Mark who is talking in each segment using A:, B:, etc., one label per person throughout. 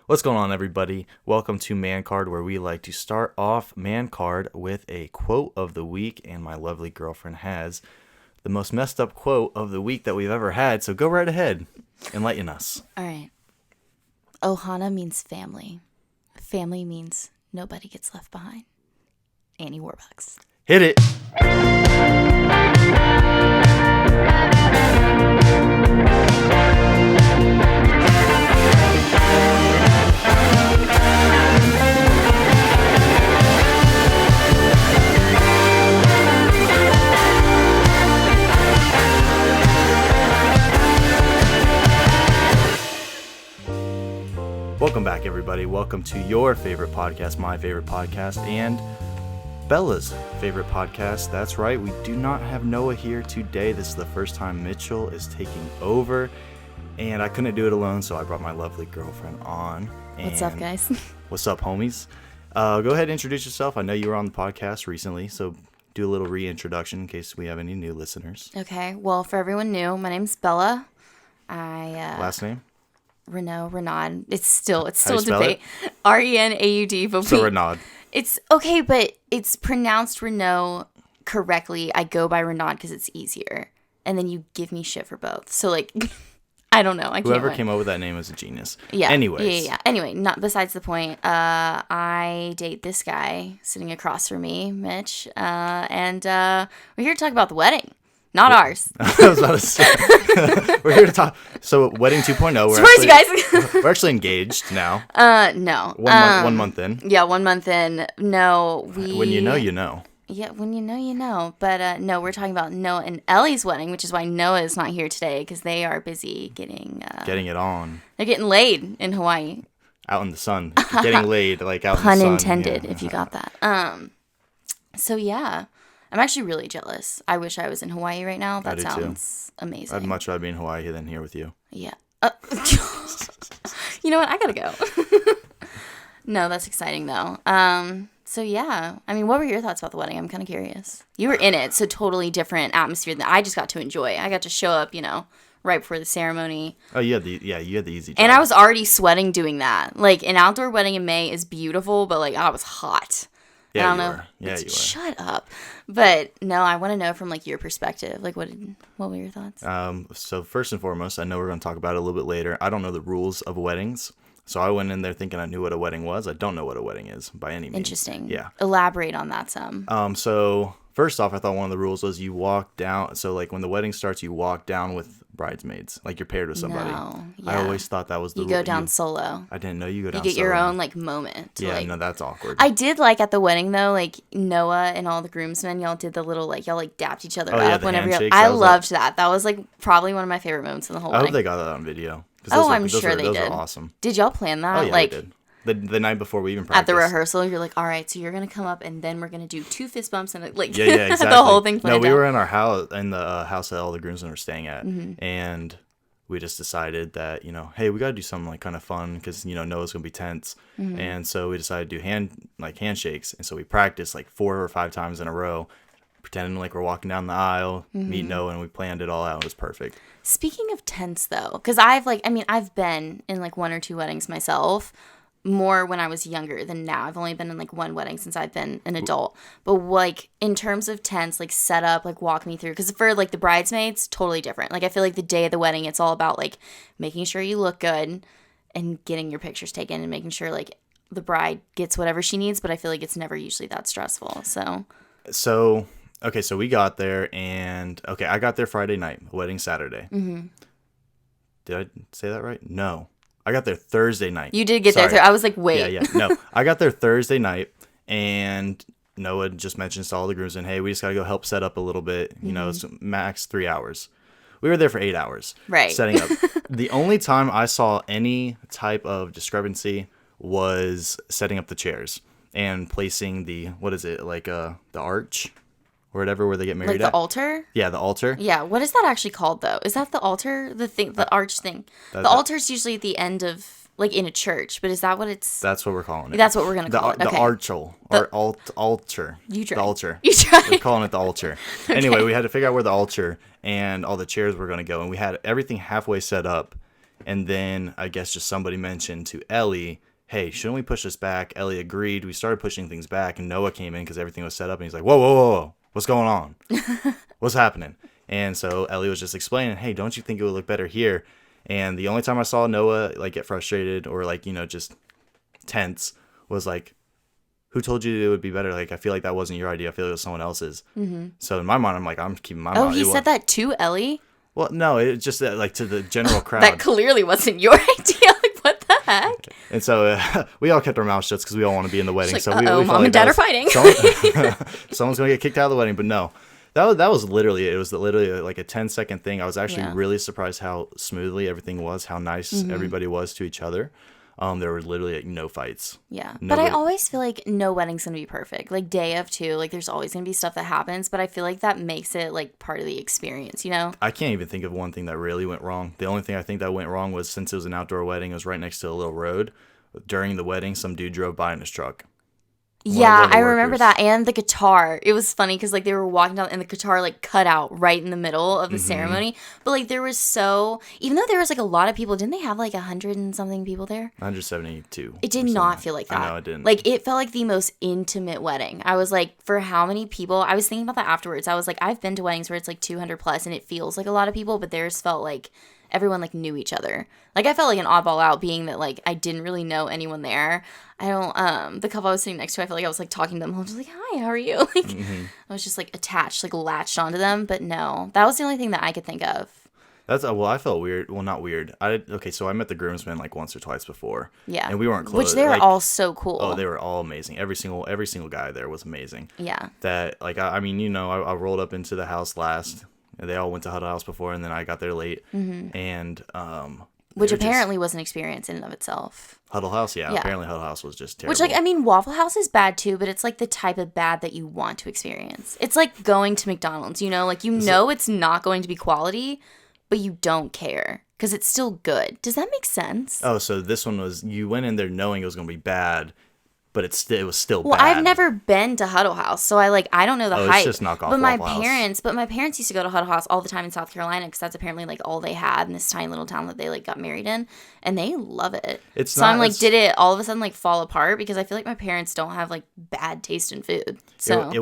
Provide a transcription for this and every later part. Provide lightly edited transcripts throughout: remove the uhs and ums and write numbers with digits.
A: What's going on, everybody? Welcome to Man Card, where we like to start off Man Card with a quote of the week, and my lovely girlfriend has the most messed up quote of the week that we've ever had, so go right ahead. Enlighten us.
B: All right. Ohana means family. Family means nobody gets left behind. Annie Warbucks.
A: Hit it! Welcome back, everybody. Welcome to your favorite podcast, my favorite podcast, and Bella's favorite podcast. That's right, we do not have Noah here today. This is the first time Mitchell is taking over, and I couldn't do it alone, so I brought my lovely girlfriend on.
B: What's up, guys?
A: What's up, homies? Go ahead and introduce yourself. I know you were on the podcast recently, so do a little reintroduction in case we have any new listeners.
B: Okay, well, for everyone new, my name's Bella.
A: Last name?
B: Renaud. It's still a
A: spell
B: debate. Renaud, but
A: So Renaud.
B: It's okay, but it's pronounced Renaud correctly. I go by Renaud because it's easier, and then you give me shit for both. So like, I don't know.
A: Whoever came up with that name is a genius.
B: Yeah.
A: Anyways.
B: Yeah. Anyway, not besides the point. I date this guy sitting across from me, Mitch, and we're here to talk about the wedding. Not ours.
A: I was about to say. We're here to talk. So, wedding 2.0.
B: Surprise, you guys.
A: We're actually engaged now.
B: No.
A: 1 month in.
B: Yeah, 1 month in. No,
A: When you know, you know.
B: Yeah, when you know, you know. But no, we're talking about Noah and Ellie's wedding, which is why Noah is not here today because they are busy getting it on. They're getting laid in Hawaii.
A: Out in the sun. Getting laid, like out
B: Pun
A: in the sun.
B: intended,
A: Yeah.
B: if you got that. So yeah. I'm actually really jealous. I wish I was in Hawaii right now. That sounds amazing.
A: I'd much rather be in Hawaii than here with you.
B: Yeah. You know what? I gotta go. No, that's exciting though. So yeah. I mean, what were your thoughts about the wedding? I'm kind of curious. You were in it, so totally different atmosphere than I just got to enjoy. I got to show up, right before the ceremony.
A: Oh, you had the easy job.
B: And I was already sweating doing that. Like, an outdoor wedding in May is beautiful, but like, I was hot.
A: Yeah,
B: I don't
A: you
B: know.
A: were. Yeah, you were.
B: Shut up. But no, I want to know from like your perspective. Like, what were your thoughts?
A: So first and foremost, I know we're going to talk about it a little bit later. I don't know the rules of weddings. So I went in there thinking I knew what a wedding was. I don't know what a wedding is by any means.
B: Interesting.
A: Yeah.
B: Elaborate on that some.
A: So first off, I thought one of the rules was you walk down. So like when the wedding starts, you walk down with bridesmaids, like you're paired with somebody.
B: No, yeah.
A: I always thought that was the
B: rule.
A: You
B: go down solo.
A: I didn't know you go down
B: solo. You get
A: solo.
B: your own like moment.
A: Yeah, no, that's awkward.
B: I did like at the wedding though, like Noah and all the groomsmen, y'all did the little like y'all like dapped each other up whenever I loved that. That was like probably one of my favorite moments in the whole wedding.
A: I hope they got that on video.
B: I'm sure they did.
A: Those are awesome.
B: Did y'all plan that?
A: Oh yeah, we did. The night before we even practiced.
B: At the rehearsal, you're like, all right, so you're going to come up and then we're going to do 2 fist bumps and like
A: yeah, exactly.
B: The whole thing planned
A: No, we
B: out.
A: were in our house, in the house that all the groomsmen were staying at, and we just decided that, hey, we got to do something like kind of fun because, Noah's going to be tense. And so we decided to do handshakes. And so we practiced like 4 or 5 times in a row, pretending like we're walking down the aisle, meet Noah, and we planned it all out. It was perfect.
B: Speaking of tense though, because I've been in like 1 or 2 weddings myself, more when I was younger than now. I've only been in like 1 wedding since I've been an adult. But like in terms of tense, like setup, like walk me through. Because for like the bridesmaids, totally different. Like I feel like the day of the wedding, it's all about like making sure you look good and getting your pictures taken and making sure like the bride gets whatever she needs. But I feel like it's never usually that stressful. So
A: okay, so we got there and I got there Friday night, wedding Saturday. Did I say that right? No. I got there Thursday night.
B: You did get there. I was like, wait.
A: Yeah. No, I got there Thursday night, and Noah just mentions to all the groomsmen, hey, we just got to go help set up a little bit. It's max 3 hours. We were there for 8 hours.
B: Right.
A: Setting up. The only time I saw any type of discrepancy was setting up the chairs and placing the, what is it, like the arch? Or whatever, where they get married
B: like the altar?
A: Yeah, the altar.
B: Yeah, what is that actually called, though? Is that the altar? The arch thing? The altar is usually at the end of, like, in a church, but is that what it's...
A: That's what we're calling it.
B: That's what we're going to call it.
A: The archal, or altar.
B: You tried.
A: The altar.
B: You tried.
A: We're calling it the altar. Okay. Anyway, we had to figure out where the altar and all the chairs were going to go, and we had everything halfway set up, And then I guess just somebody mentioned to Ellie, hey, shouldn't we push this back? Ellie agreed. We started pushing things back, and Noah came in because everything was set up, and he's like, whoa, whoa, whoa, whoa. What's going on? What's happening? And so Ellie was just explaining, hey, don't you think it would look better here? And the only time I saw Noah like get frustrated or like, just tense was like, who told you it would be better? Like, I feel like that wasn't your idea. I feel like it was someone else's. Mm-hmm. So in my mind, I'm like, I'm keeping my mind.
B: Oh, he said that to Ellie?
A: Well, no, it's just like to the general crowd.
B: That clearly wasn't your idea. Like, what the heck?
A: And so we all kept our mouths shut because we all want to be in the wedding.
B: Like,
A: so we
B: Mom
A: felt
B: and Dad are fighting.
A: Someone's going to get kicked out of the wedding. But no, that was literally, it was literally like a 10-second thing. I was actually really surprised how smoothly everything was, how nice everybody was to each other. There were literally like no fights.
B: Yeah. But I always feel like no wedding's going to be perfect. Like day of two, like there's always going to be stuff that happens, but I feel like that makes it like part of the experience, I
A: can't even think of one thing that really went wrong. The only thing I think that went wrong was since it was an outdoor wedding, it was right next to a little road. During the wedding, some dude drove by in his truck.
B: Yeah, I remember that. And the guitar. It was funny because, like, they were walking down and the guitar, like, cut out right in the middle of the ceremony. But, like, there was even though there was, like, a lot of people, didn't they have, like, 100 and something people there?
A: 172.
B: It did not feel like that.
A: I know, it didn't.
B: Like, it felt like the most intimate wedding. I was like, for how many people? I was thinking about that afterwards. I was like, I've been to weddings where it's, like, 200 plus and it feels like a lot of people, but theirs felt like everyone like knew each other. Like I felt like an oddball out being that like I didn't really know anyone there. I don't the couple I was sitting next to, I felt like I was like talking to them. I was just like, hi, how are you? Like I was just like attached, like latched onto them. But no, that was the only thing that I could think of.
A: That's well, I felt weird. Well, not weird. So I met the groomsmen like once or twice before.
B: Yeah,
A: and we weren't close.
B: Which they were
A: like,
B: all so cool.
A: Oh, they were all amazing. Every single guy there was amazing.
B: Yeah.
A: That like I mean I rolled up into the house last. They all went to Huddle House before, and then I got there late. And
B: which apparently was an experience in and of itself.
A: Huddle House, yeah. Apparently Huddle House was just terrible.
B: Which, like, I mean, Waffle House is bad too, but it's like the type of bad that you want to experience. It's like going to McDonald's, like it's not going to be quality, but you don't care because it's still good. Does that make sense?
A: Oh, so this one was, you went in there knowing it was going to be bad, but it was still bad.
B: Well, I've never been to Huddle House, so I don't know the hype.
A: It's just knockoff
B: but
A: Waffle House.
B: My parents used to go to Huddle House all the time in South Carolina because that's apparently like all they had in this tiny little town that they like got married in, and they love it. I'm like, did it all of a sudden like fall apart? Because I feel like my parents don't have like bad taste in food. So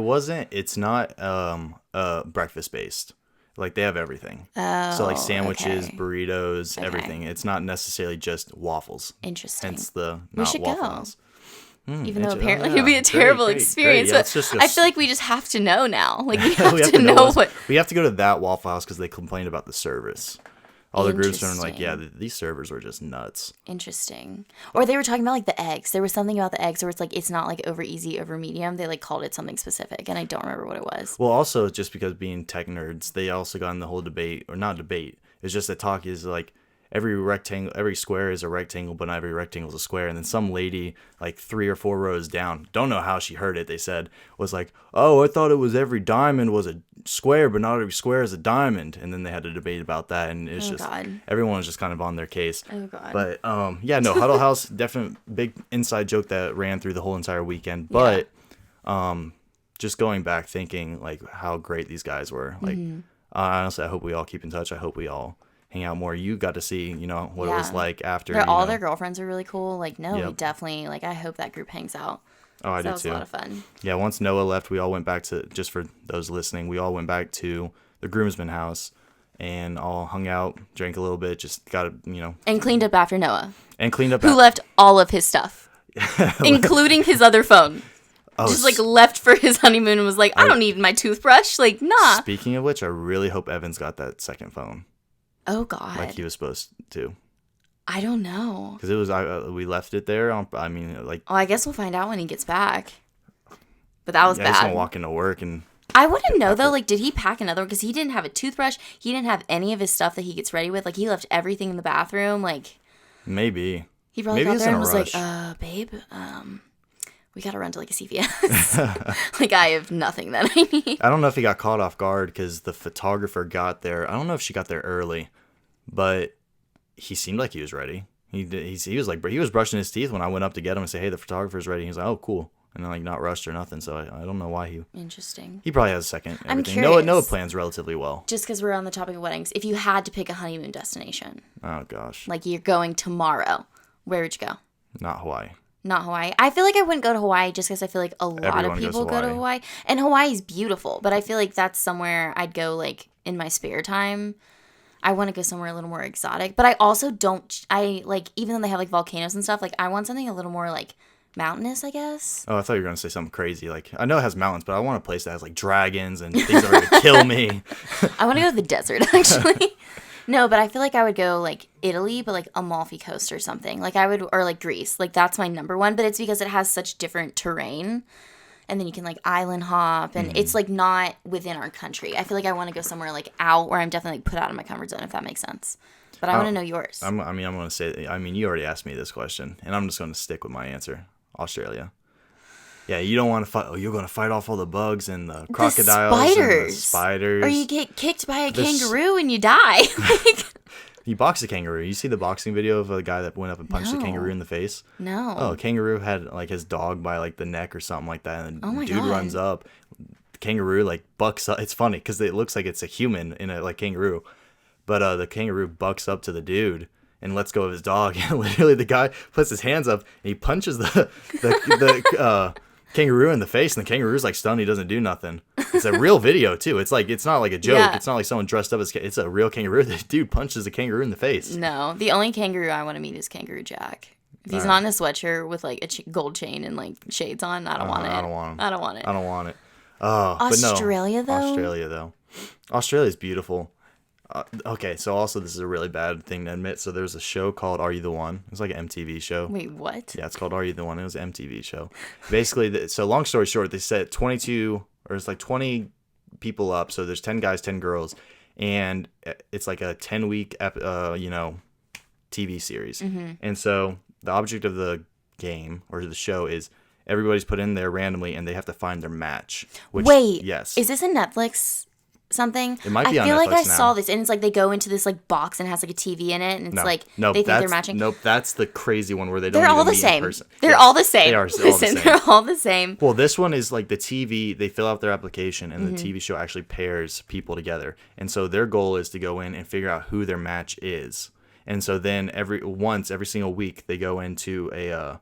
A: it's not breakfast based. Like they have everything.
B: Oh,
A: so like sandwiches,
B: okay.
A: burritos, everything. It's not necessarily just waffles.
B: Interesting.
A: Hence the
B: we
A: not
B: should
A: Waffle
B: go.
A: House.
B: Even though apparently it would be a terrible experience.
A: Yeah,
B: but I feel like we just have to know now. Like we have to know what.
A: We have to go to that Waffle House because they complained about the service. All the groups are like, yeah, these servers were just nuts.
B: Interesting. Or they were talking about like the eggs. There was something about the eggs where it's like it's not like over easy, over medium. They like called it something specific, and I don't remember what it was.
A: Well, also just because being tech nerds, they also got in the whole debate, or not debate. It's just that talk is like. Every square is a rectangle, but not every rectangle is a square. And then some lady, like 3 or 4 rows down, don't know how she heard it, they said, was like, oh, I thought it was every diamond was a square, but not every square is a diamond. And then they had a debate about that, and it's everyone was just kind of on their case.
B: Oh, God.
A: But, Huddle House, definitely big inside joke that ran through the whole entire weekend. But just going back thinking, like, how great these guys were. Like, honestly, I hope we all keep in touch. I hope we all hang out more. You got to see, what it was like after.
B: All their girlfriends are really cool. Like, no, we definitely, like, I hope that group hangs out.
A: Oh, I do too. That was
B: a lot of fun.
A: Yeah, once Noah left, we all went back to, just for those listening, we all went back to the groomsman house and all hung out, drank a little bit, just got,
B: And cleaned up after Noah.
A: And cleaned up.
B: Who left all of his stuff, including his other phone. Oh, just like left for his honeymoon and was like, I don't need my toothbrush. Like, nah.
A: Speaking of which, I really hope Evans got that second phone.
B: Oh, God.
A: Like he was supposed to.
B: I don't know.
A: Because it was, we left it there. Oh,
B: I guess we'll find out when he gets back. But that was bad.
A: He's going to walk into work and.
B: I wouldn't know, though. Like, did he pack another one? Because he didn't have a toothbrush. He didn't have any of his stuff that he gets ready with. Like, he left everything in the bathroom. Like.
A: Maybe.
B: He probably got there and was like, babe, we got to run to like a CVS. Like, I have nothing that I need.
A: I don't know if he got caught off guard because the photographer got there. I don't know if she got there early, but he seemed like he was ready. He was like, he was brushing his teeth when I went up to get him and say, hey, the photographer's ready. He's like, oh, cool. and like not rushed or nothing. So I don't know why
B: Interesting.
A: he probably has a second.
B: I'm
A: Everything.
B: curious.
A: Noah plans relatively well.
B: Just because we're on the topic of weddings, if you had to pick a honeymoon destination,
A: Oh gosh,
B: like you're going tomorrow, where would you go?
A: not Hawaii.
B: Not Hawaii. I feel like I wouldn't go to Hawaii just because I feel like a lot
A: Everyone
B: of
A: goes
B: people
A: to
B: go to
A: Hawaii.
B: Hawaii. And Hawaii's beautiful, but I feel like that's somewhere I'd go like in my spare time. I want to go somewhere a little more exotic, but I also don't, I like, even though they have like volcanoes and stuff, like I want something a little more like mountainous, I guess.
A: Oh, I thought you were gonna say something crazy. Like I know it has mountains, but I want a place that has like dragons and things that are gonna kill me.
B: I want to go to the desert, actually. No, but I feel like I would go like Italy, but like Amalfi Coast or something. Like I would, or like Greece. Like that's my number one, but it's because it has such different terrain. And then you can like island hop, and it's like not within our country. I feel like I want to go somewhere like out where I'm definitely like put out of my comfort zone, if that makes sense. But I want to know yours.
A: I'm gonna say. I mean, you already asked me this question, and I'm just gonna stick with my answer. Australia. Yeah, you don't want to fight. Oh, you're gonna fight off all the bugs and the crocodiles and the spiders.
B: Or you get kicked by a kangaroo and you die.
A: You box a kangaroo. You see the boxing video of a guy that went up and punched a kangaroo in the face?
B: No.
A: Oh, a kangaroo had like his dog by like the neck or something like that, and the dude
B: God.
A: runs up. The kangaroo like bucks up. It's funny because it looks like it's a human in a like kangaroo, but the kangaroo bucks up to the dude and lets go of his dog, and literally the guy puts his hands up and he punches the kangaroo in the face, and the kangaroo's like stunned. He doesn't do nothing. It's a real video too. It's not like a joke.
B: Yeah.
A: It's not like someone dressed up as. It's a real kangaroo. The dude punches a kangaroo in the face.
B: No, the only kangaroo I want to meet is Kangaroo Jack. If he's not in a sweatshirt with like a gold chain and like shades on, I don't want it.
A: I don't want him.
B: I don't want it.
A: I don't want it. Oh,
B: Australia,
A: but no.
B: though?
A: Australia's beautiful. Okay, so also this is a really bad thing to admit. So there's a show called Are You the One? It's like an MTV show.
B: Wait, what?
A: Yeah, it's called Are You the One? It was an MTV show. Basically, so long story short, they set 22 or it's like 20 people up. So there's 10 guys, 10 girls, and it's like a 10-week, TV series.
B: Mm-hmm.
A: And so the object of the game or the show is everybody's put in there randomly, and they have to find their match.
B: Wait,
A: yes,
B: is this a Netflix something?
A: It might be on
B: I feel like
A: Netflix
B: I
A: now.
B: saw this, and it's like they go into this like box and it has like a TV in it, and it's they think they're matching.
A: Nope, that's the crazy one where they don't.
B: They're
A: even
B: all the
A: meet
B: same.
A: In person.
B: They're
A: Yes,
B: all the same.
A: They are all
B: Listen,
A: the same.
B: they're all the same.
A: Well, this one is like the TV. They fill out their application, and
B: Mm-hmm.
A: the TV show actually pairs people together. And so their goal is to go in and figure out who their match is. And so then every single week they go into a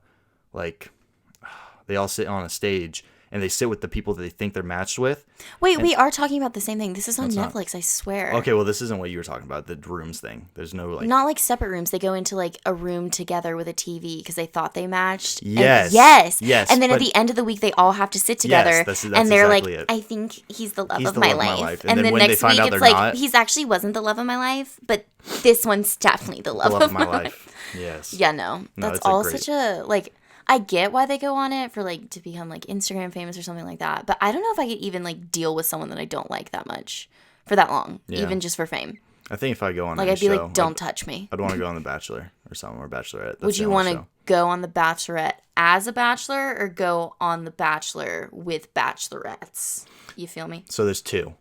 A: they all sit on a stage and they sit with the people that they think they're matched with.
B: Wait, we are talking about the same thing. This is on Netflix, I swear.
A: Okay, well, this isn't what you were talking about, the rooms thing. There's no like...
B: Not like separate rooms. They go into like a room together with a TV because they thought they matched.
A: Yes.
B: Yes. And then at the end of the week, they all have to sit together.
A: That's
B: and they're
A: exactly
B: like,
A: it.
B: I think he's the love
A: He's
B: of
A: the
B: my
A: love of my
B: life.
A: life.
B: And
A: And then
B: then
A: when they
B: next
A: find
B: week,
A: out
B: it's
A: they're
B: like,
A: not-
B: he's actually wasn't the love of my life, but this one's definitely the love,
A: the love of my life. Yes.
B: Yeah, no. That's
A: it's a
B: all
A: great-
B: such a, like, I get why they go on it for like to become like Instagram famous or something like that, but I don't know if I could even like deal with someone that I don't like that much for that long, even just for fame.
A: I think if I go on
B: Like
A: any
B: I'd be
A: show,
B: like, don't touch me.
A: I'd want to go on The Bachelor or something, or Bachelorette. That's
B: Would
A: the
B: you
A: only
B: want
A: show.
B: to go on The Bachelorette as a bachelor or go on The Bachelor with bachelorettes? You feel me?
A: So there's two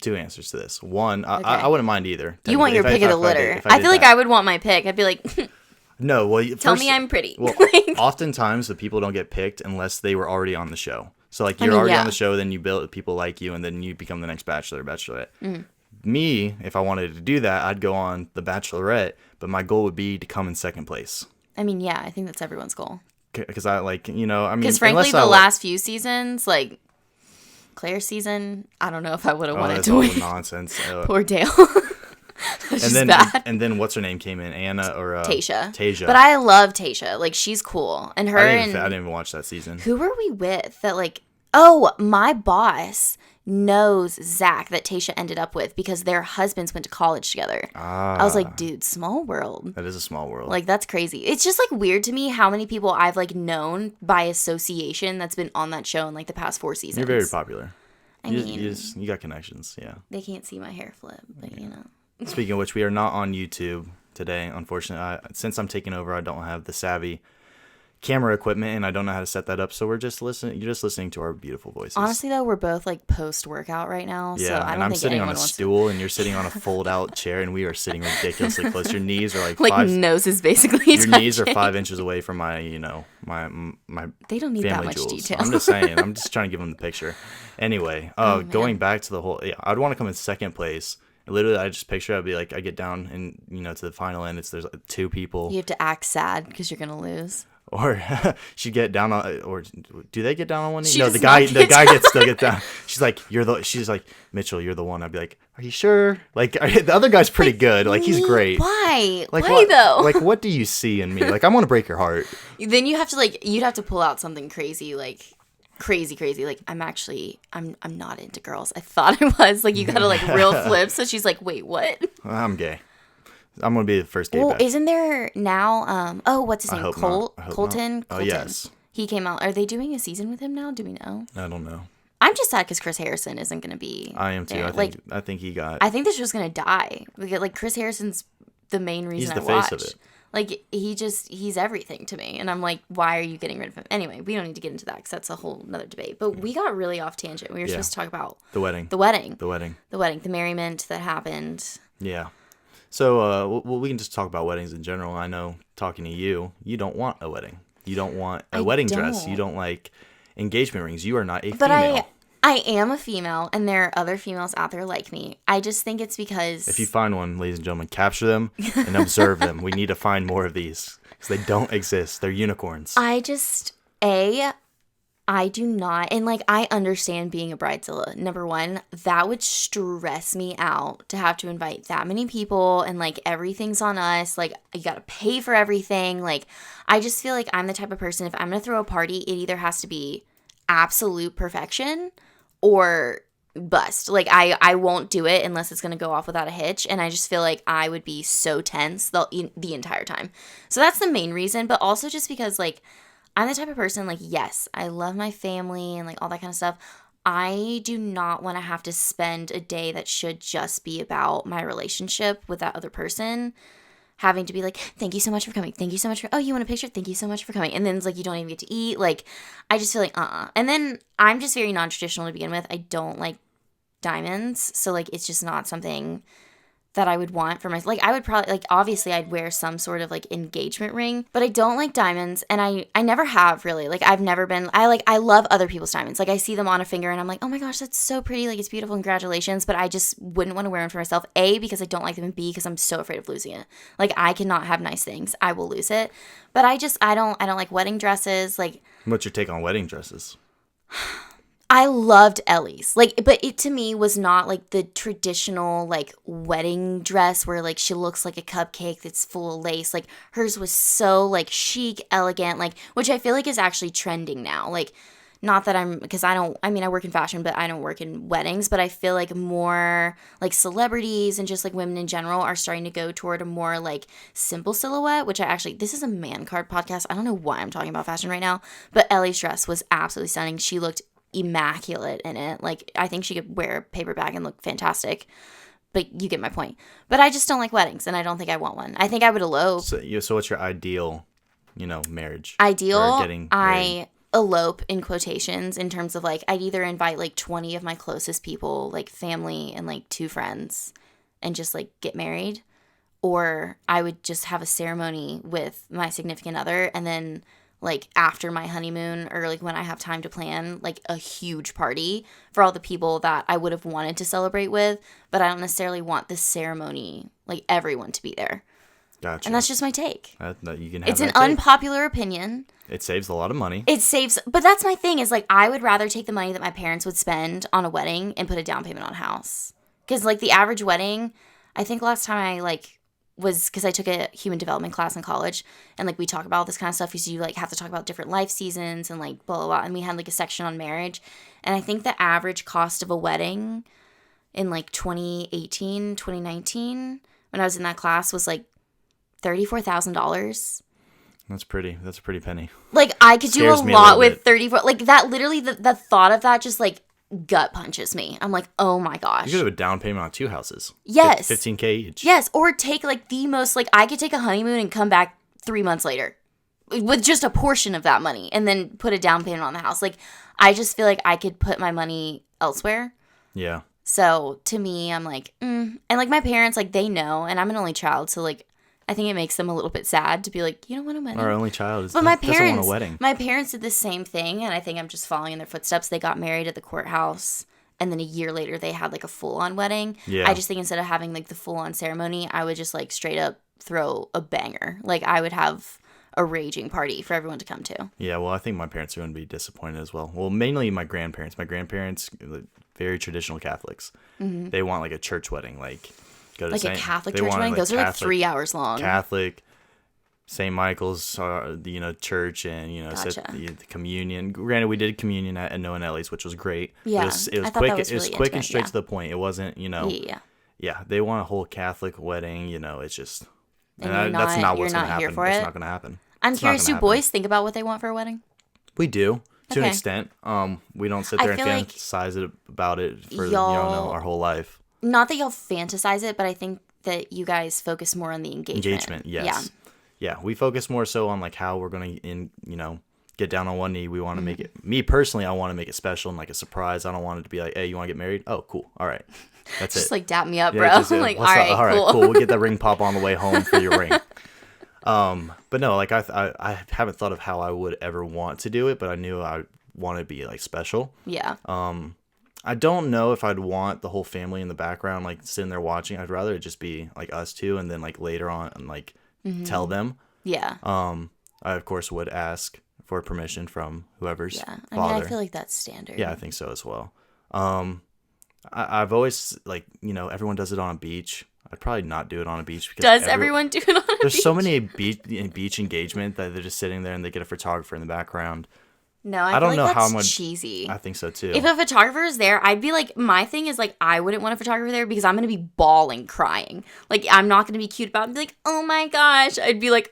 A: answers to this. One, I wouldn't mind either.
B: You want your
A: If
B: pick of the
A: if I did-
B: litter.
A: if
B: I
A: did
B: feel like
A: that.
B: I would want my pick. I'd be like,
A: No, well,
B: tell me I'm pretty.
A: Well, oftentimes the people don't get picked unless they were already on the show. So like you're
B: mean,
A: already
B: yeah.
A: on the show, then you build people like you, and then you become the next Bachelor or Bachelorette.
B: Mm.
A: Me, if I wanted to do that, I'd go on the Bachelorette, but my goal would be to come in second place.
B: I mean, yeah, I think that's everyone's goal.
A: Because I like, I mean,
B: Because frankly,
A: unless
B: the last few seasons, like Claire's season, I don't know if I would have wanted
A: that's
B: to
A: all
B: win.
A: nonsense.
B: Poor Dale.
A: And then what's her name came in? Anna or
B: Tasha. But I love Tasha. Like she's cool, and her
A: I didn't even watch that season.
B: who were we with? That like, oh, my boss knows Zach that Tasha ended up with because their husbands went to college together. I was like, dude, small world.
A: That is a small world.
B: Like that's crazy. It's just like weird to me how many people I've like known by association that's been on that show in like the past 4 seasons.
A: You're very popular.
B: I mean,
A: you got connections, yeah.
B: they can't see my hair flip, but you know.
A: Speaking of which, we are not on YouTube today, unfortunately. Since I'm taking over, I don't have the savvy camera equipment, and I don't know how to set that up. So we're just listening. You're just listening to our beautiful voices.
B: Honestly, though, we're both like post-workout right now.
A: Yeah,
B: so I don't
A: and I'm
B: think
A: sitting on
B: anyone
A: a
B: wants
A: stool, and you're sitting on a fold-out chair, and we are sitting ridiculously close. Your knees are like
B: like
A: five.
B: nose is basically
A: Your knees are 5 inches away from my, my
B: They don't need that
A: family
B: much
A: jewels.
B: detail.
A: I'm just saying. I'm just trying to give them the picture. Anyway, going back to the whole, I'd want to come in second place. Literally, I just picture I'd be like, I get down and to the final end. There's like 2 people.
B: You have to act sad because you're gonna lose.
A: Or she'd get down on, or do they get down on one knee?
B: She
A: No,
B: does
A: the guy
B: not get
A: still get down. She's like, she's like, Mitchell, you're the one. I'd be like, are you sure? Like, the other guy's pretty good. Like, he's great.
B: Why?
A: Like,
B: Why though?
A: Like, what do you see in me? Like, I want to break your heart.
B: Then you have to you'd have to pull out something crazy, like crazy. Like, I'm not into girls. I thought I was. Like, you gotta real flip. So she's like, wait, what?
A: I'm gay. I'm gonna be the first gay.
B: Well, isn't there now? What's his name? Colton.
A: Oh yes.
B: He came out. Are they doing a season with him now? Do we know?
A: I don't know.
B: I'm just sad because Chris Harrison isn't going to be.
A: I am too.
B: There.
A: I think he got.
B: I think this show's going to die. Like Chris Harrison's the main reason
A: He's the
B: I watch.
A: face of it.
B: Like he's everything to me, and I'm like, why are you getting rid of him? Anyway, we don't need to get into that because that's a whole nother debate. But we got really off tangent. We were supposed to talk about
A: the wedding,
B: the merriment that happened.
A: Yeah. So, we can just talk about weddings in general. I know, talking to you, you don't want a wedding. You don't want a wedding dress. You don't like engagement rings. You are not a female.
B: But I am a female, and there are other females out there like me. I just think it's because...
A: If you find one, ladies and gentlemen, capture them and observe them. We need to find more of these, because they don't exist. They're unicorns. I do not, and I understand being a bridezilla. Number one, that would stress me out to have to invite that many people, and everything's on us. You gotta pay for everything. I just feel like I'm the type of person, if I'm gonna throw a party, it either has to be absolute perfection or bust. I won't do it unless it's gonna go off without a hitch, and I just feel like I would be so tense the entire time. So that's the main reason, but also just because I'm the type of person, yes, I love my family and all that kind of stuff. I do not want to have to spend a day that should just be about my relationship with that other person, having to be like, thank you so much for coming. Thank you so much for, oh, you want a picture? Thank you so much for coming. And then it's you don't even get to eat. I just feel like, And then I'm just very non-traditional to begin with. I don't like diamonds. So it's just not something that I would want for myself. I would probably, obviously I'd wear some sort of engagement ring, but I don't like diamonds, and I never have really. I've never been, I love other people's diamonds. I see them on a finger and I'm like, oh my gosh, that's so pretty, it's beautiful, congratulations, but I just wouldn't want to wear them for myself. A, because I don't like them, and B, because I'm so afraid of losing it. I cannot have nice things. I will lose it. But I don't like wedding dresses. What's your take on wedding dresses?
B: I loved Ellie's, but it to me was not the traditional wedding dress where she looks like a cupcake that's full of lace. Hers was so chic, elegant, which I feel is actually trending now. Not that because I work in fashion, but I don't work in weddings, but I feel more celebrities and just women in general are starting to go toward a more simple silhouette, which this is a man card podcast. I don't know why I'm talking about fashion right now, but Ellie's dress was absolutely stunning. She looked immaculate in it. I think she could wear a paper bag and look fantastic, but you get my point. But I just don't like weddings, and I don't think I want one. I think I would elope. So
A: what's your ideal, marriage?
B: I elope in quotations in terms of I'd either invite 20 of my closest people, family and 2 friends, and just get married, or I would just have a ceremony with my significant other, and then after my honeymoon, or when I have time to plan a huge party for all the people that I would have wanted to celebrate with, but I don't necessarily want this ceremony everyone to be there.
A: Gotcha.
B: And that's just my take.
A: You can have
B: it's an unpopular opinion.
A: It saves a lot of money.
B: But that's my thing is I would rather take the money that my parents would spend on a wedding and put a down payment on a house. Because the average wedding, I think last time I was because I took a human development class in college, and we talk about all this kind of stuff because you have to talk about different life seasons and blah blah blah, and we had a section on marriage, and I think the average cost of a wedding in 2018 2019 when I was in that class was $34,000.
A: That's a pretty penny.
B: I could do a lot with 34, that literally the thought of that just gut punches me. I'm oh my gosh.
A: You could have a down payment on 2 houses.
B: Yes.
A: $15K each.
B: Yes, or take the most, I could take a honeymoon and come back 3 months later. with just a portion of that money and then put a down payment on the house. Like, I just feel like I could put my money elsewhere.
A: Yeah.
B: So to me, I'm like, And like my parents, like they know, and I'm an only child. So like, I think it makes them a little bit sad to be like, you don't want a wedding.
A: Our only child
B: but my
A: doesn't want a wedding.
B: My parents did the same thing. And I think I'm just following in their footsteps. They got married at the courthouse. And then a year later, they had like a full-on wedding.
A: Yeah.
B: I just think instead of having like the full-on ceremony, I would just like straight up throw a banger. Like I would have a raging party for everyone to come to.
A: Yeah, well, I think my parents are going to be disappointed as well. Well, mainly my grandparents. My grandparents, very traditional Catholics. Mm-hmm. They want like a church wedding, like go to
B: like
A: Saint,
B: a Catholic church wedding. Those are like 3 hours long.
A: Catholic, St. Michael's, church, and
B: Gotcha.
A: said the communion. Granted, we did communion at Noah and Ellie's, which was great.
B: Yeah,
A: it was
B: I thought
A: quick.
B: that was
A: It was
B: really
A: quick and
B: intimate,
A: straight to the point. It wasn't, Yeah, they want a whole Catholic wedding. It's just,
B: And
A: that's not what's
B: you're
A: going to
B: not here
A: happen.
B: for
A: It's
B: it?
A: not going to happen.
B: I'm curious, do boys think about what they want for a wedding?
A: We do to an
B: Okay.
A: extent. We don't sit there and
B: feel like
A: fantasize about it for
B: y'all-
A: our whole life.
B: Not that y'all fantasize it, but I think that you guys focus more on the engagement.
A: Engagement, yes. Yeah, we focus more so on like how we're going to get down on one knee. We want to make it, me personally, I want to make it special and like a surprise. I don't want it to be like, hey, you want to get married? Oh, cool. All right. That's
B: Just
A: it.
B: like dap me up,
A: Yeah,
B: bro.
A: just,
B: Like, all
A: what's
B: right,
A: up? All right,
B: cool.
A: cool. We'll get that ring pop on the way home for your ring. But no, like I haven't thought of how I would ever want to do it, but I knew I want to be like special.
B: Yeah.
A: I don't know if I'd want the whole family in the background, like sitting there watching. I'd rather it just be like us two, and then like later on, and like tell them.
B: Yeah.
A: I of course would ask for permission from whoever's
B: Yeah. I
A: father.
B: mean, I feel like that's standard.
A: Yeah, I think so as well. I've always like everyone does it on a beach. I'd probably not do it on a beach because
B: Does everyone do it on a beach?
A: there's so many beach engagement that they're just sitting there and they get a photographer in the background.
B: No, I
A: don't
B: feel like
A: know
B: that's
A: how much
B: cheesy.
A: I think so too.
B: If a photographer is there, I'd be like, my thing is like, I wouldn't want a photographer there because I'm going to be bawling, crying. Like, I'm not going to be cute about it and be like, oh my gosh. I'd be like,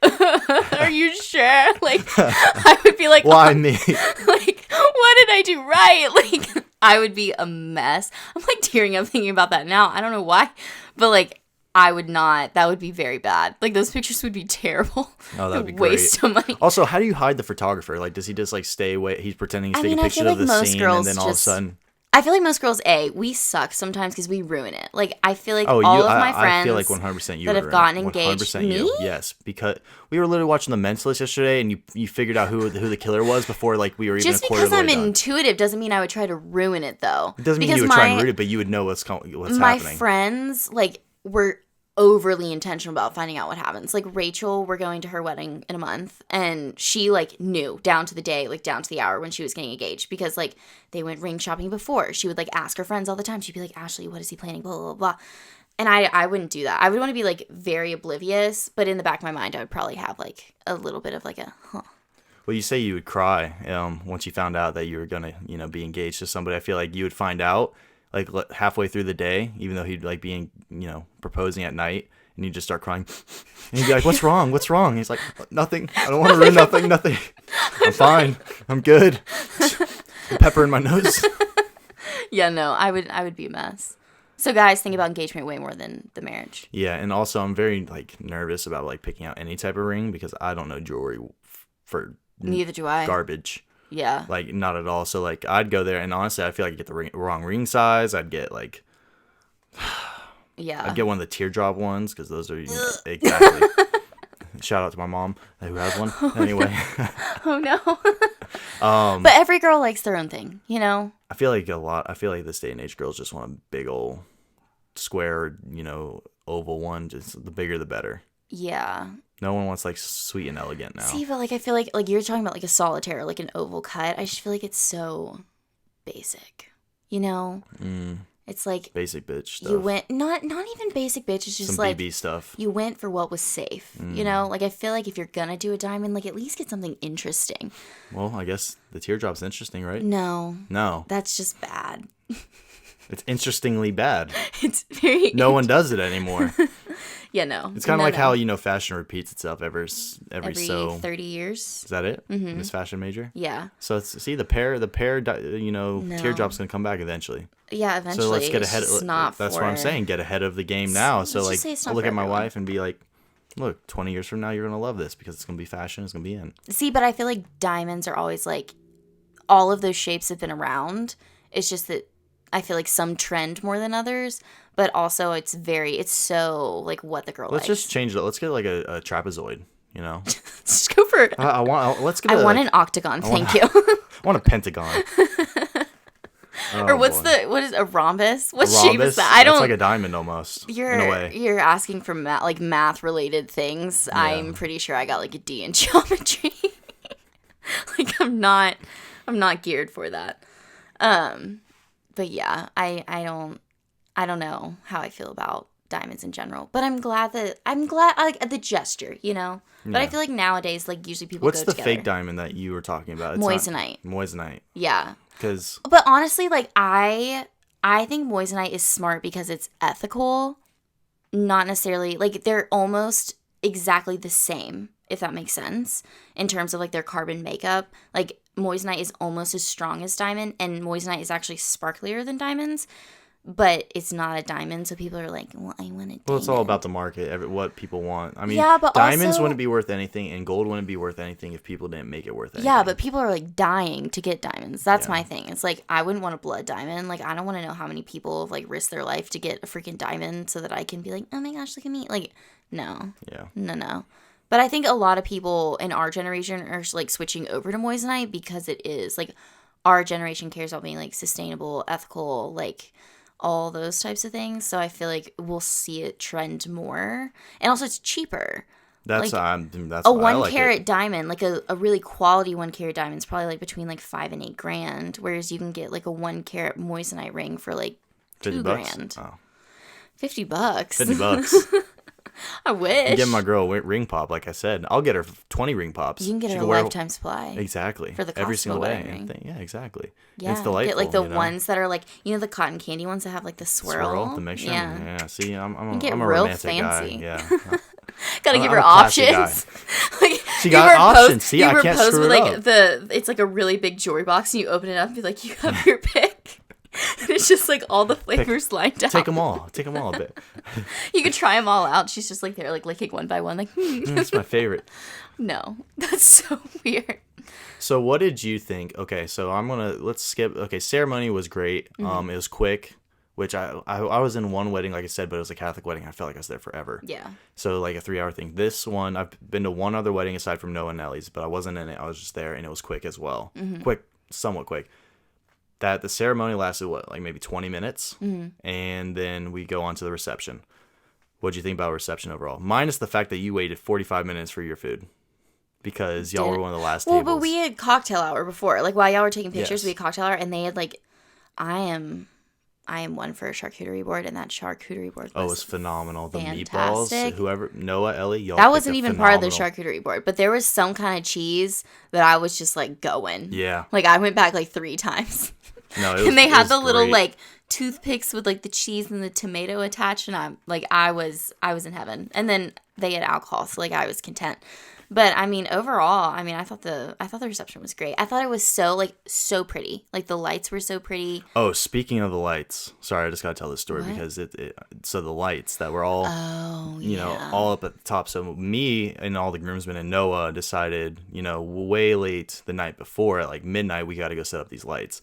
B: are you sure? Like, I would be like,
A: Why me?
B: Like, what did I do right? Like, I would be a mess. I'm like tearing up thinking about that now. I don't know why, but like, I would not. That would be very bad. Like, those pictures would be terrible.
A: Oh, that'd be
B: Waste
A: great.
B: of money.
A: Also, how do you hide the photographer? Like, does he just like stay away? He's pretending he's taking
B: I
A: pictures
B: feel
A: of
B: like
A: the
B: most
A: scene,
B: girls
A: and then all of a
B: just-
A: sudden,
B: I feel like most girls, we suck sometimes because we ruin it. Like, I feel like
A: oh,
B: all of my friends
A: I feel like 100% you
B: that have
A: would
B: gotten
A: ruin it.
B: engaged.
A: 100% you.
B: Me?
A: Yes, because we were literally watching The Mentalist yesterday, and you figured out who the killer was before like we were even
B: Just
A: a quarter of
B: because
A: the way
B: I'm
A: done.
B: intuitive doesn't mean I would try to ruin it, though.
A: It doesn't mean
B: because
A: you would try and root it, but you would know what's
B: my
A: happening.
B: friends, like, were overly intentional about finding out what happens. Like, Rachel, we're going to her wedding in a month, and she like knew down to the day, like down to the hour when she was getting engaged, because like they went ring shopping before. She would like ask her friends all the time. She'd be like, Ashley, what is he planning, blah blah blah. And I wouldn't do that. I would want to be like very oblivious, but in the back of my mind I would probably have like a little bit of like a
A: Well, you say you would cry once you found out that you were gonna be engaged to somebody. I feel like you would find out like halfway through the day, even though he'd like be proposing at night, and you'd just start crying, and you'd be like, "What's wrong? What's wrong?" And he's like, "Nothing. I don't want to ruin nothing. Nothing. I'm fine. I'm good." Pepper in my nose.
B: Yeah, no, I would be a mess. So guys, think about engagement way more than the marriage.
A: Yeah, and also I'm very like nervous about like picking out any type of ring because I don't know jewelry for
B: Neither do I.
A: garbage.
B: Yeah.
A: Like not at all. So like I'd go there, and honestly, I feel like I'd get the wrong ring size. I'd get like.
B: Yeah.
A: I'd get one of the teardrop ones because those are exactly. Shout out to my mom who has one. Anyway.
B: Oh no. But every girl likes their own thing,
A: I feel like this day and age girls just want a big old square, oval one. Just the bigger the better.
B: Yeah.
A: No one wants like sweet and elegant now.
B: See, but like I feel like you're talking about like a solitaire, like an oval cut. I just feel like it's so basic. It's like
A: Basic bitch stuff.
B: you went not even basic bitch. It's just
A: Some
B: like
A: BB stuff.
B: you went for what was safe. Like I feel like if you're gonna do a diamond, like at least get something interesting.
A: Well, I guess the teardrop's interesting, right?
B: No,
A: No,
B: that's just bad.
A: it's interestingly bad.
B: It's very
A: No one does it anymore.
B: Yeah, no.
A: It's kind of
B: No,
A: like
B: no.
A: how fashion repeats itself every
B: every
A: so.
B: 30 years.
A: Is that it? Mm-hmm. This fashion major.
B: Yeah.
A: So see the pair, teardrop's gonna come back eventually.
B: Yeah, eventually.
A: So let's get ahead.
B: It's not
A: That's
B: for...
A: what I'm saying. Get ahead of the game now. So
B: let's
A: like,
B: just say it's
A: I'll
B: not
A: look
B: for
A: at my
B: everyone.
A: wife and be like, Look, 20 years from now, you're going to love this because it's going to be fashion. It's going to be in.
B: See, but I feel like diamonds are always like, all of those shapes have been around. It's just that I feel like some trend more than others, but also it's so like what the girl
A: Let's
B: likes.
A: just change it. Let's get like a trapezoid, you know?
B: Just go for it.
A: Let's get
B: I want an octagon. Thank you.
A: I want a pentagon.
B: Or what is a rhombus? What shape is that?
A: It's like a diamond almost, in a way.
B: You're asking for math related things. Yeah. I'm pretty sure I got like a D in geometry. Like I'm not geared for that. But yeah, I don't know how I feel about diamonds in general. But I'm glad I like the gesture, you know? But I feel like nowadays, like usually people
A: What's
B: go
A: the
B: together.
A: fake diamond that you were talking about? It's
B: moissanite.
A: Moissanite.
B: Yeah.
A: Because.
B: But honestly, like I think moissanite is smart because it's ethical, not necessarily like they're almost exactly the same, if that makes sense, in terms of like their carbon makeup. Like moissanite is almost as strong as diamond, and moissanite is actually sparklier than diamonds. But it's not a diamond, so people are like, well, I want a diamond.
A: Well, it's all about the market, what people want. I mean,
B: yeah, but
A: diamonds
B: also,
A: wouldn't be worth anything, and gold wouldn't be worth anything if people didn't make it worth anything.
B: Yeah, but people are, like, dying to get diamonds. That's my thing. It's like, I wouldn't want a blood diamond. Like, I don't want to know how many people have, like, risked their life to get a freaking diamond so that I can be like, oh, my gosh, look at me. Like, no.
A: Yeah.
B: No. But I think a lot of people in our generation are, like, switching over to moissanite because it is, like, our generation cares about being, like, sustainable, ethical, like, all those types of things. So I feel like we'll see it trend more. And also it's cheaper.
A: That's
B: a 1 carat diamond, like a really quality 1 carat diamond is probably like between like $5,000 and $8,000. Whereas you can get like a 1 carat moissanite ring for like $2,000.
A: Oh.
B: $50.
A: $50.
B: I wish.
A: I'm getting my girl a ring pop, like I said. I'll get her 20 ring pops.
B: You can get her a lifetime supply.
A: Exactly.
B: For the cost
A: every
B: of
A: single
B: a
A: day.
B: wedding ring.
A: Yeah, exactly.
B: Yeah.
A: It's delightful.
B: Get like the ones that are like, you know, the cotton candy ones that have like the swirl.
A: The mixture.
B: Yeah.
A: See, I'm a
B: real
A: romantic
B: fancy.
A: guy. Yeah.
B: Gotta give her options.
A: Like, she got options. See, I can't screw
B: with,
A: it
B: like,
A: up.
B: It's like a really big jewelry box, and you open it up and be like, you have your pick. And it's just like all the flavors lined up.
A: Take them all a bit.
B: You could try them all out. She's just like there, like licking one by one, like.
A: That's my favorite.
B: No, that's so weird.
A: So what did you think? Okay, so let's skip. Okay, ceremony was great.
B: Mm-hmm.
A: It was quick, which I was in one wedding, like I said, but it was a Catholic wedding. I felt like I was there forever.
B: Yeah.
A: So like a 3-hour thing. This one, I've been to one other wedding aside from Noah and Nellie's, but I wasn't in it. I was just there, and it was quick as well.
B: Mm-hmm.
A: Quick, somewhat quick. That the ceremony lasted like maybe 20 minutes, and then we go on to the reception. What'd you think about reception overall? Minus the fact that you waited 45 minutes for your food because y'all were one of the last tables.
B: Well, but we had cocktail hour before. Like while y'all were taking pictures,
A: Yes.
B: we had cocktail hour, and they had like, I am one for a charcuterie board, and that charcuterie board was
A: phenomenal. The
B: fantastic.
A: meatballs, whoever, Noah, Ellie, y'all.
B: That wasn't even part of the charcuterie board, but there was some kind of cheese that I was just like going.
A: Yeah.
B: Like I went back like 3 times.
A: No,
B: and they had the little
A: great.
B: like toothpicks with like the cheese and the tomato attached, and I'm like I was in heaven. And then they had alcohol, so like I was content. But I mean, overall, I mean, I thought the reception was great. I thought it was so pretty. Like the lights were so pretty.
A: Oh, speaking of the lights, sorry, I just gotta tell this story
B: What?
A: because so the lights that were all, all up at the top. So me and all the groomsmen and Noah decided, way late the night before at like midnight, we got to go set up these lights.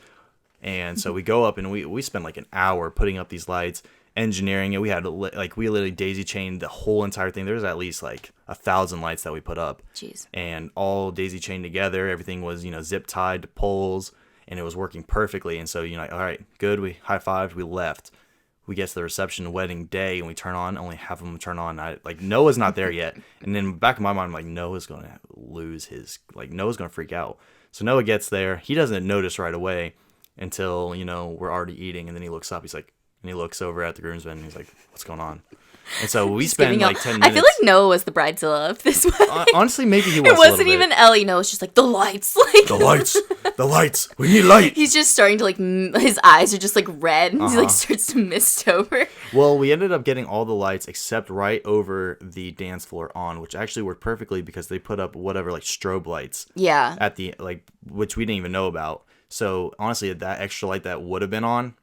A: And so we go up and we spent like an hour putting up these lights, engineering it. We had we literally daisy chained the whole entire thing. There was at least like 1,000 lights that we put up.
B: Jeez.
A: And all daisy chained together. Everything was, zip tied to poles, and it was working perfectly. And so, all right, good. We high-fived, we left. We get to the reception wedding day, and we turn on, only half of them turn on. Noah's not there yet. And then back in my mind, I'm like, Noah's going to lose Noah's going to freak out. So Noah gets there. He doesn't notice right away until, we're already eating. And then he looks up, and he looks over at the groomsmen, and he's like, what's going on? And so we spend like 10 minutes.
B: I feel like Noah was the bridezilla of this wedding.
A: Honestly, maybe he was.
B: It wasn't even Ellie. No, it's just like the lights. Like
A: the lights. We need light.
B: He's just starting to his eyes are just like red. And he starts to mist over.
A: Well, we ended up getting all the lights except right over the dance floor on, which actually worked perfectly because they put up whatever strobe lights.
B: Yeah.
A: At the which we didn't even know about. So honestly, that extra light that would have been on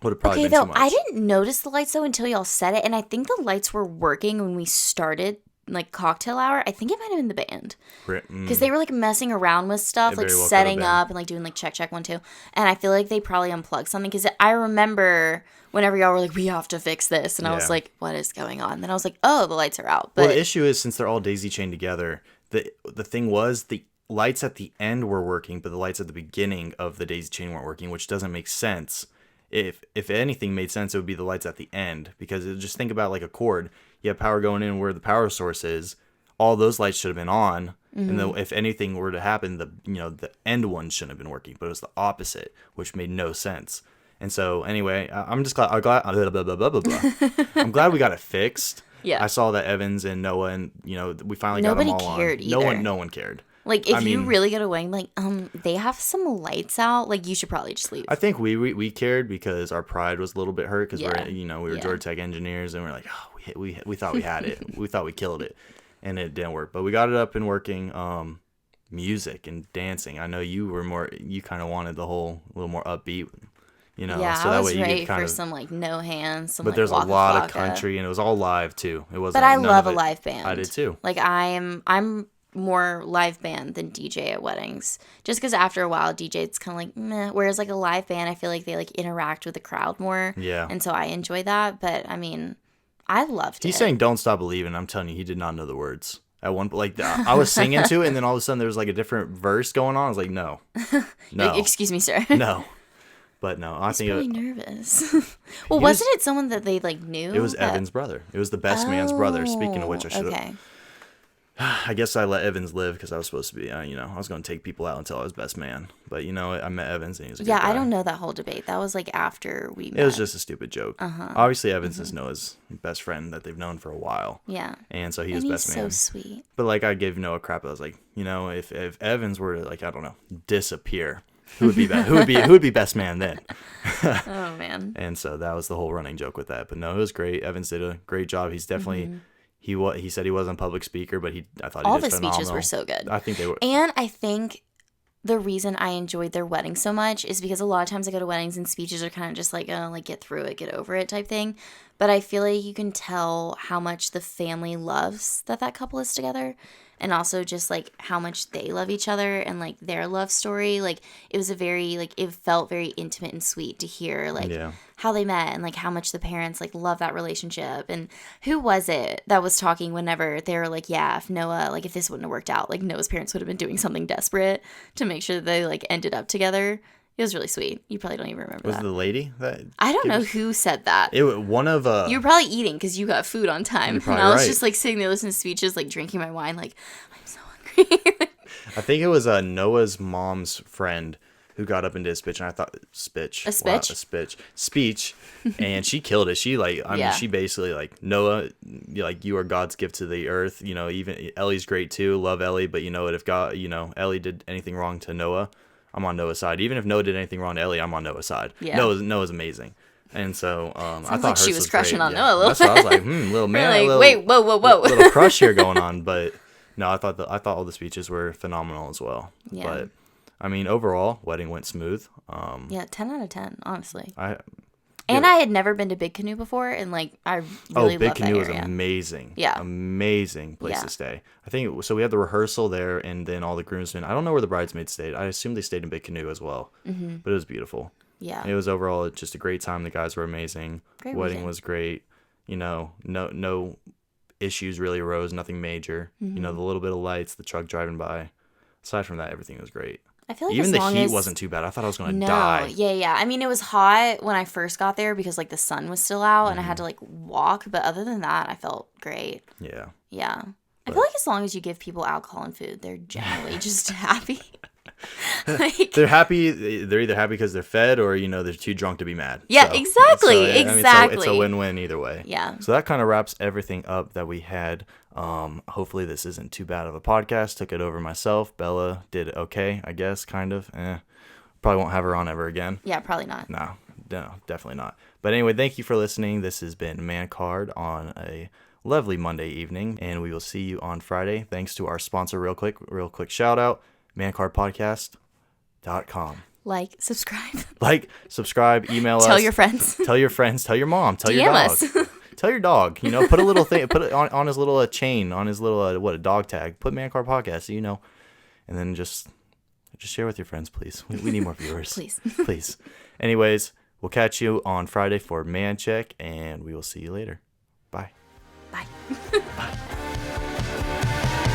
A: would have probably been too much.
B: I didn't notice the lights though until y'all said it, and I think the lights were working when we started like cocktail hour, I think it might have been the band. Because
A: Mm.
B: they were like messing around with stuff,
A: It
B: like
A: very well could have
B: setting
A: been.
B: up and like doing like check 1 2. And I feel like they probably unplugged something because I remember whenever y'all were like, we have to fix this, and I was
A: Yeah.
B: like, what is going on? Then I was like, oh, the lights are out.
A: Well,
B: But
A: the issue is since they're all daisy chained together, the thing was the lights at the end were working, but the lights at the beginning of the daisy chain weren't working, which doesn't make sense. If anything made sense, it would be the lights at the end, because just think about like a cord. You have power going in where the power source is. All those lights should have been on, and then if anything were to happen, the end one shouldn't have been working, but it was the opposite, which made no sense. And so anyway, I'm just glad. I'm glad we got it fixed.
B: Yeah.
A: I saw that Evans and Noah, and we finally got them
B: Nobody
A: all
B: cared
A: on.
B: either.
A: No one cared.
B: like, if you really get a wedding, like, they have some lights out, like, you should probably just leave.
A: I think we cared because our pride was a little bit hurt because
B: Yeah.
A: we were Georgia Tech engineers, and we're like, oh, we thought we had it. We thought we killed it, and it didn't work. But we got it up and working. Music and dancing. I know you kind of wanted the whole a little more upbeat,
B: Yeah,
A: so
B: I
A: that
B: was
A: way you
B: ready
A: could kind
B: for
A: of.
B: some, like, no hands, some,
A: But
B: like,
A: there's a
B: Waka
A: lot of
B: Flocka.
A: country, and it was all live too. It wasn't.
B: But I
A: none
B: love
A: of
B: a
A: it-
B: live band.
A: I did too.
B: Like, I'm more live band than DJ at weddings. Just because after a while, DJ, it's kind of like, meh. Whereas, like, a live band, I feel like they, like, interact with the crowd more.
A: Yeah.
B: And so I enjoy that. But, I mean, I loved it.
A: He's saying "Don't Stop Believing." I'm telling you, he did not know the words. At one point, I was singing to it, and then all of a sudden there was like a different verse going on. I was like, no,
B: Like, excuse me, sir.
A: no. But no, I
B: He's
A: think
B: probably nervous. Well,
A: He
B: wasn't it someone that they, like, knew?
A: it was
B: that...
A: Evan's brother. It was the best man's brother. Speaking of which, I should have.
B: Okay.
A: I guess I let Evans live because I was supposed to be, I was going to take people out until I was best man. But I met Evans and he was a good
B: Yeah,
A: guy.
B: I don't know that whole debate. That was, like, after we met.
A: It was just a stupid joke. Obviously, Evans is Noah's best friend that they've known for a while.
B: Yeah.
A: And so he was
B: And
A: best
B: he's
A: man.
B: so sweet.
A: But like I gave Noah crap. I was like, if Evans were to, like, I don't know, disappear, who would be who would be best man then?
B: Oh, man.
A: And so that was the whole running joke with that. But no, it was great. Evans did a great job. He's definitely he said he wasn't a public speaker, but I thought
B: All
A: he did
B: the
A: phenomenal.
B: speeches were so good.
A: I think they were.
B: And I think the reason I enjoyed their wedding so much is because a lot of times I go to weddings and speeches are kind of just like, oh, like, get through it, get over it type thing. But I feel like you can tell how much the family loves that couple is together. And also just, like, how much they love each other and, like, their love story. Like, it was it felt very intimate and sweet to hear, like, how they met and, like, how much the parents, like, love that relationship. And who was it that was talking whenever they were like, yeah, if Noah, like, if this wouldn't have worked out, like, Noah's parents would have been doing something desperate to make sure that they, like, ended up together. It was really sweet. You probably don't even remember
A: Was
B: that.
A: it the lady that?
B: I don't know who said that.
A: One of
B: You were probably eating because you got food on time.
A: You're
B: And
A: probably
B: I was
A: right.
B: just, like, sitting there listening to speeches, like, drinking my wine, like, I'm so hungry.
A: I think it was Noah's mom's friend who got up and did a speech, and I thought speech, and she killed it. She she basically like, Noah, like, you are God's gift to the earth. Even Ellie's great too. Love Ellie, but if God, Ellie did anything wrong to Noah, I'm on Noah's side. Even if Noah did anything wrong to Ellie, I'm on Noah's side.
B: Yeah.
A: Noah's amazing. And so I thought
B: like she
A: hers
B: was crushing
A: great.
B: on Noah a little
A: That's what I was like, little man,
B: like,
A: little,
B: wait, whoa.
A: little crush here going on. But no, I thought all the speeches were phenomenal as well.
B: Yeah.
A: But I mean, overall, wedding went smooth.
B: Yeah, 10 out of 10, honestly.
A: I
B: had never been to Big Canoe before, and, like, I really
A: Big
B: love
A: Canoe
B: that
A: was
B: area.
A: amazing.
B: Yeah.
A: Amazing place
B: Yeah.
A: to stay. I think so. We had the rehearsal there, and then all the groomsmen. I don't know where the bridesmaids stayed. I assume they stayed in Big Canoe as well. Mm-hmm. But it was beautiful.
B: Yeah.
A: It was overall just a great time. The guys were amazing.
B: Great
A: Wedding
B: weekend.
A: was great. No issues really arose. Nothing major.
B: Mm-hmm.
A: The little bit of lights, the truck driving by. Aside from that, everything was great.
B: I feel like
A: Even
B: as
A: the
B: long
A: heat
B: as...
A: wasn't too bad. I thought I was going to
B: No,
A: die.
B: yeah. I mean, it was hot when I first got there because, like, the sun was still out and I had to, like, walk. But other than that, I felt great.
A: Yeah.
B: Yeah. I feel like as long as you give people alcohol and food, they're generally just happy. Like,
A: They're happy. They're either happy because they're fed, or they're too drunk to be mad.
B: Yeah, exactly,
A: I mean,
B: exactly.
A: it's a win-win either way.
B: Yeah.
A: So that kind of wraps everything up that we had. Hopefully this isn't too bad of a podcast. Took it over myself. Bella did okay, I guess, kind of. Probably won't have her on ever again.
B: yeah, probably not.
A: No, definitely not. But anyway, thank you for listening. This has been Man Card on a lovely Monday evening, and we will see you on Friday. Thanks to our sponsor, real quick shout out, mancardpodcast.com.
B: Like, subscribe.
A: Like, subscribe, email us.
B: Tell your friends.
A: Tell your friends. Tell your mom. Tell your
B: DM
A: dog.
B: us.
A: Tell your dog, put a little thing, put it on his little chain, on his little, a dog tag. Put Man Card Podcast, and then just share with your friends, please. We need more viewers.
B: Please.
A: Please. Anyways, we'll catch you on Friday for Man Check, and we will see you later. Bye.
B: Bye.
A: Bye.